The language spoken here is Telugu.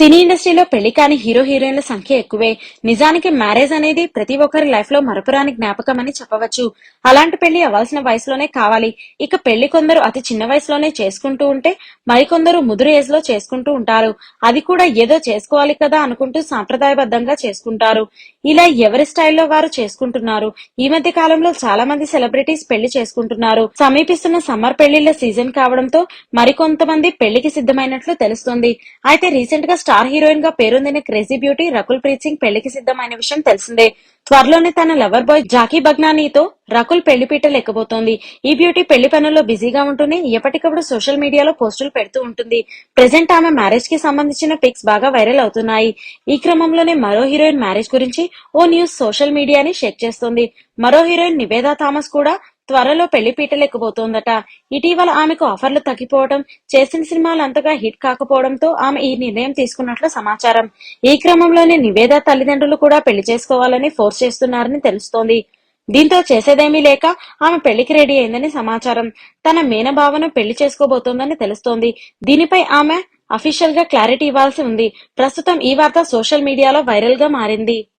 సినీ ఇండస్ట్రీలో పెళ్లి కాని హీరో హీరోయిన్ల సంఖ్య ఎక్కువే. నిజానికి మ్యారేజ్ అనేది ప్రతి ఒక్కరి లైఫ్ లో మరపురాని జ్ఞాపకం అని చెప్పవచ్చు. అలాంటి పెళ్లి అవ్వాల్సిన వయసులోనే కావాలి. ఇక పెళ్లి కొందరు అతి చిన్న వయసులోనే చేసుకుంటూ ఉంటే, మరికొందరు ముదురు ఏజ్ లో చేసుకుంటూ ఉంటారు. అది కూడా ఏదో చేసుకోవాలి కదా అనుకుంటూ సాంప్రదాయబద్ధంగా చేసుకుంటారు. ఇలా ఎవరి స్టైల్లో వారు చేసుకుంటున్నారు. ఈ మధ్య కాలంలో చాలా మంది సెలబ్రిటీస్ పెళ్లి చేసుకుంటున్నారు. సమీపిస్తున్న సమ్మర్ పెళ్లిళ్ల సీజన్ కావడంతో మరికొంతమంది పెళ్లికి సిద్ధమైనట్లు తెలుస్తోంది. అయితే రీసెంట్ గా స్టార్ హీరోయిన్ గా పేరొందిన క్రేజీ బ్యూటీ రకుల్ ప్రీత్ సింగ్ పెళ్లికి సిద్ధమైన విషయం తెలిసిందే. త్వరలోనే తన లవర్ బాయ్ జాకీ బగ్నానీతో రకుల్ పెళ్లిపీటలు ఎక్కబోతోంది. ఈ బ్యూటీ పెళ్లి పనుల్లో బిజీగా ఉంటూనే ఎప్పటికప్పుడు సోషల్ మీడియాలో పోస్టులు పెడుతూ ఉంటుంది. ప్రెజెంట్ ఆమె మ్యారేజ్ కి సంబంధించిన పిక్స్ బాగా వైరల్ అవుతున్నాయి. ఈ క్రమంలోనే మరో హీరోయిన్ మ్యారేజ్ గురించి ఓ న్యూస్ సోషల్ మీడియాని షేక్ చేస్తోంది. మరో హీరోయిన్ నివేదా థామస్ కూడా త్వరలో పెళ్లిపీటలెక్కబోతోందట. ఇటీవల ఆమెకు ఆఫర్లు తగ్గిపోవడం, చేసిన సినిమాలు అంతగా హిట్ కాకపోవడంతో ఆమె ఈ నిర్ణయం తీసుకున్నట్లు సమాచారం. ఈ క్రమంలోనే నివేదా తల్లిదండ్రులు కూడా పెళ్లి చేసుకోవాలని ఫోర్స్ చేస్తున్నారని తెలుస్తోంది. దీంతో చేసేదేమీ లేక ఆమె పెళ్లికి రెడీ అయిందని సమాచారం. తన మేనబావను పెళ్లి చేసుకోబోతోందని తెలుస్తోంది. దీనిపై ఆమె అఫీషియల్ గా క్లారిటీ ఇవ్వాల్సి ఉంది. ప్రస్తుతం ఈ వార్త సోషల్ మీడియాలో వైరల్ గా మారింది.